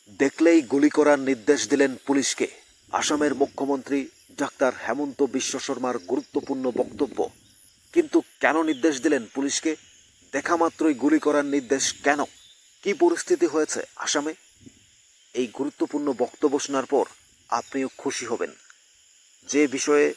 দেখলেই গুলি করার নির্দেশ দিলেন পুলিশকে। আসামের মুখ্যমন্ত্রী ডাক্তার হেমন্ত বিশ্ব শর্মার গুরুত্বপূর্ণ বক্তব্য। কিন্তু কেন নির্দেশ দিলেন পুলিশকে? দেখা মাত্রই গুলি করার নির্দেশ কেন? কি পরিস্থিতি হয়েছে আসামে? এই গুরুত্বপূর্ণ বক্তব্য শোনার পর আপনিও খুশি হবেন। যে বিষয়ে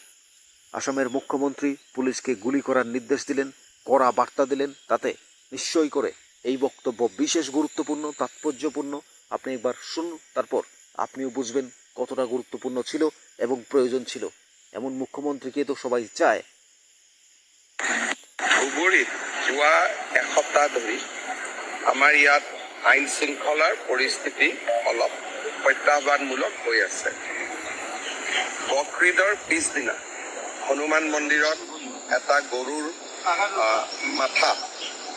আসামের মুখ্যমন্ত্রী পুলিশকে গুলি করার নির্দেশ দিলেন, কড়া বার্তা দিলেন, তাতে নিশ্চয় করে এই বক্তব্য বিশেষ গুরুত্বপূর্ণ, তাৎপর্যপূর্ণ। আপনি একবার শুনুন, তারপর আপনিও বুঝবেন কতটা গুরুত্বপূর্ণ ছিল এবং প্রয়োজন ছিল। এমন মুখ্যমন্ত্রীকে তো সবাই চায়। ধুবুৰীত যোৱা এসপ্তাহ ধৰি আমাৰ ইয়াত আইন শৃংখলাৰ পৰিস্থিতি অলপ প্ৰত্যাহ্বানমূলক হৈ আছে। বকৰীদৰ পিছদিনা হনুমান মন্দিৰত এটা গৰুৰ মাথা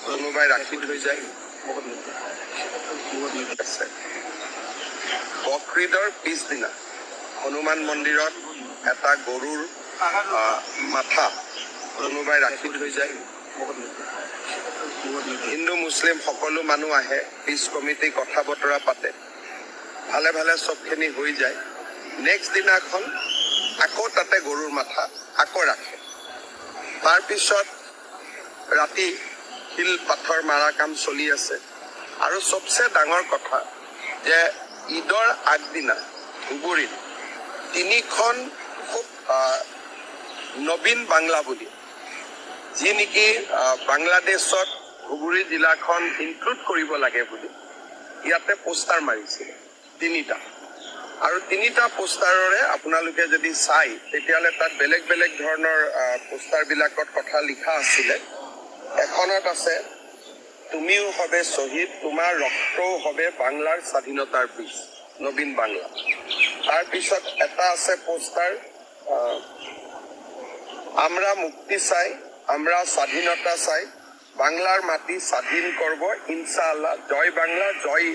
কোনোবাই ৰাখি থৈ যায়। বকৰীদৰ পিছদিনা হনুমান মন্দিৰত এটা গৰুৰ মাথা কোনোবাই ৰাখি থৈ যায়। হিন্দু মুছলিম সকলো মানুহ আহে, পিছ কমিটি কথা বতৰা পাতে, ভালে ভালে চবখিনি হৈ যায়। নেক্সট দিনাখন আকৌ তাতে গৰুৰ মাথা আকৌ ৰাখে। তাৰপিছত ৰাতি শিল পাথৰ মাৰা কাম চলি আছে। আৰু চবচে ডাঙৰ কথা যে ঈদৰ আগদিনা ধুবুৰীত 3খন খুব নবীন বাংলা বুলি, যি নেকি বাংলাদেশত ধুবুৰী জিলাখন ইনক্লুড কৰিব লাগে বুলি ইয়াতে পোষ্টাৰ মাৰিছিলে 3টা। আৰু 3টা পোষ্টাৰৰে আপোনালোকে যদি চাই তেতিয়াহ'লে তাত বেলেগ বেলেগ ধৰণৰ পোষ্টাৰবিলাকত কথা লিখা আছিলে। এখনত আছে, তুমিও হবে শ্বহীদ, তোমাৰ ৰক্তও হবে বাংলাৰ স্বাধীনতাৰ বীজ, নবীন বাংলা। তাৰপিছত এটা আছে পোষ্টাৰ, আমরা মুক্তি চাই, আমরা স্বাধীনতা চাই, বাংলার মাটি স্বাধীন করব ইনশাআল্লাহ, জয় বাংলা, জয়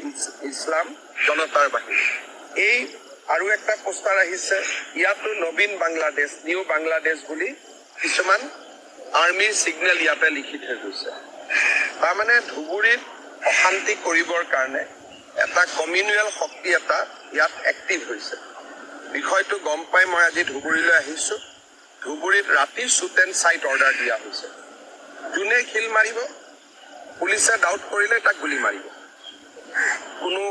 ইসলাম, জনতার বাহিনী। এই আৰু একটা পোষ্টাৰ আহিছে, ইয়াতো নবীন বাংলাদেশ, নিউ বাংলাদেশ বুলি কিছুমান আৰ্মিৰ সিগনেল ইয়াতে লিখি থৈ গৈছে। তাৰমানে ধুবুৰীত অশান্তি কৰিবৰ কাৰণে এটা কমিউনেল শক্তি এটা ইয়াত এক্টিভ হৈছে। বিষয়টো গম পাই মই আজি ধুবুৰীলৈ আহিছোঁ। ধুবুৰীত ৰাতি শ্বুট এণ্ড চাইট অৰ্ডাৰ দিয়া হৈছে। যোনে শিল মাৰিব, পুলিচে ডাউট কৰিলে তাক গুলি মাৰিব, কোনো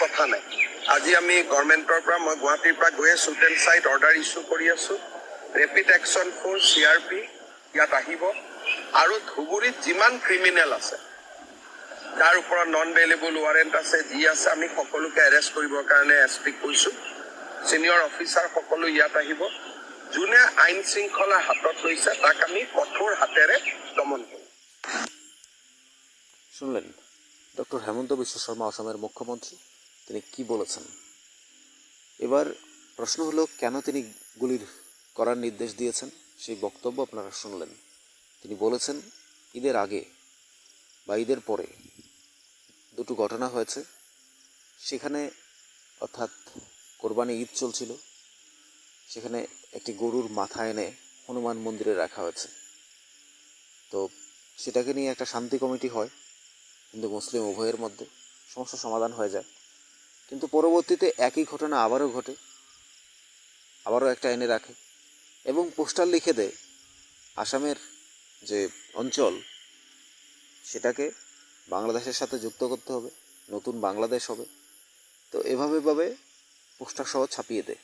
কথা নাই। আজি আমি গভৰ্ণমেণ্টৰ পৰা, মই গুৱাহাটীৰ পৰা গৈয়ে shoot and sight order issue কৰি আছোঁ। ৰেপিড একশ্যন ফ'ৰ্চ CRP ইয়াত আহিব। আৰু ধুবুৰীত যিমান ক্ৰিমিনেল আছে, যাৰ ওপৰত নন বেইলেবল ৱাৰেণ্ট আছে, যি আছে, আমি সকলোকে এৰেষ্ট কৰিবৰ কাৰণে SP কৈছোঁ। ছিনিয়ৰ অফিচাৰ সকলো ইয়াত আহিব। যোনে আইন শৃংখলা হাতত লৈছে তাক আমি কঠোর হাতেৰে দমন কৰিম। শুনলেন ডক্টর হেমন্ত বিশ্ব শর্মা, আসামের মুখ্যমন্ত্রী, তিনি কি বলেছেন। এবার প্রশ্ন হলো, কেন তিনি গুলির করার নির্দেশ দিয়েছেন? সেই বক্তব্য আপনারা শুনলেন। তিনি বলেছেন, ঈদের আগে বা ঈদের পরে দুটো ঘটনা হয়েছে। সেখানে, অর্থাৎ কোরবানি ঈদ চলছিল, সেখানে একটি গরুর মাথা এনে হনুমান মন্দিরে রাখা হয়েছে। তো সেটাকে নিয়ে একটা শান্তি কমিটি হয় হিন্দু মুসলিম উভয়ের মধ্যে, সমস্যা সমাধান হয়ে যায়। কিন্তু পরবর্তীতে একই ঘটনা আবারও ঘটে, আবারও একটা এনে রাখে এবং পোস্টার লিখে দেয় আসামের যে অঞ্চল সেটাকে বাংলাদেশের সাথে যুক্ত করতে হবে, নতুন বাংলাদেশ হবে। তো এভাবে পোস্টার সহ ছাপিয়ে দেয়।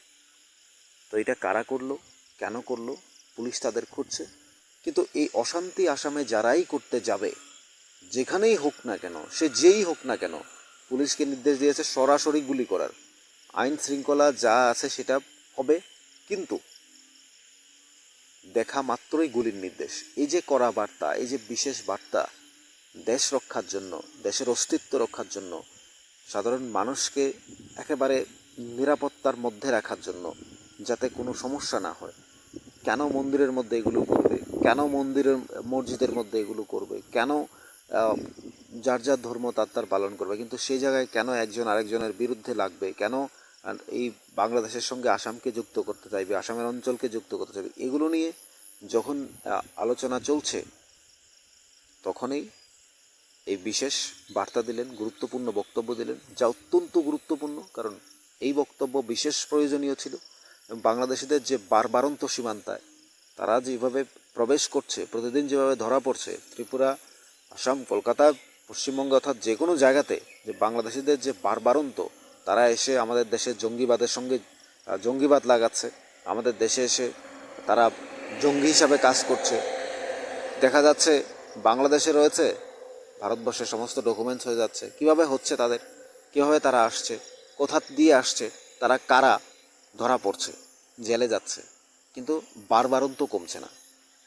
তো এটা কারা করলো, কেন করলো, পুলিশ তাদের খুঁজছে। কিন্তু এই অশান্তি আসামে যারাই করতে যাবে, যেখানেই হোক না কেন, সে যেই হোক না কেন, পুলিশকে নির্দেশ দিয়েছে সরাসরি গুলি করার। আইন শৃঙ্খলা যা আছে সেটা হবে, কিন্তু দেখা মাত্রই গুলির নির্দেশ। এই যে কড়া বার্তা, এই যে বিশেষ বার্তা, দেশ রক্ষার জন্য, দেশের অস্তিত্ব রক্ষার জন্য, সাধারণ মানুষকে একেবারে নিরাপত্তার মধ্যে রাখার জন্য, যাতে কোনো সমস্যা না হয়। কেন মন্দিরের মধ্যে এগুলো করবে, কেন মসজিদের মধ্যে এগুলো করবে, কেন যার যার ধর্ম তার পালন করবে, কিন্তু সেই জায়গায় কেন একজন আরেকজনের বিরুদ্ধে লাগবে, কেন এই বাংলাদেশের সঙ্গে আসামকে যুক্ত করতে চাইবে, আসামের অঞ্চলকে যুক্ত করতে চাইবে, এগুলো নিয়ে যখন আলোচনা চলছে, তখনই এই বিশেষ বার্তা দিলেন, গুরুত্বপূর্ণ বক্তব্য দিলেন, যা অত্যন্ত গুরুত্বপূর্ণ, কারণ এই বক্তব্য বিশেষ প্রয়োজনীয় ছিল। বাংলাদেশিদের যে বারবারন্ত সীমান্তায় তারা যেভাবে প্রবেশ করছে, প্রতিদিন যেভাবে ধরা পড়ছে, ত্রিপুরা, আসাম, কলকাতা, পশ্চিমবঙ্গ অর্থাৎ যে কোনো জায়গাতে যে বাংলাদেশিদের যে বারবারন্ত, তারা এসে আমাদের দেশের জঙ্গিবাদের সঙ্গে জঙ্গিবাদ লাগাচ্ছে, আমাদের দেশে এসে তারা জঙ্গি হিসাবে কাজ করছে। দেখা যাচ্ছে বাংলাদেশে রয়েছে, ভারতবর্ষের সমস্ত ডকুমেন্টস হয়ে যাচ্ছে। কিভাবে হচ্ছে তাদের, কীভাবে তারা আসছে, কোথা দিয়ে আসছে, তারা কারা, ধরা পড়ছে, জেলে যাচ্ছে, কিন্তু বারবারন্ত কমছে না।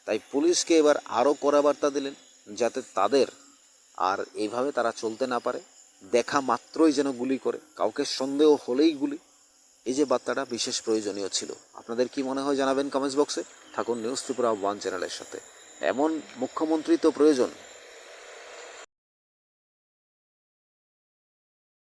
তাই পুলিশকে এবার আরও কড়া বার্তা দিলেন, যাতে তাদের আর এইভাবে তারা চলতে না পারে, দেখা মাত্রই যেন গুলি করে, কাউকে সন্দেহ হলেই গুলি। এই যে বার্তাটা বিশেষ প্রয়োজনীয় ছিল। আপনাদের কি মনে হয় জানাবেন কমেন্টস বক্সে। থাকুন নিউজ ত্রিপুরা 1 চ্যানেলের সাথে। এমন মুখ্যমন্ত্রী তো প্রয়োজন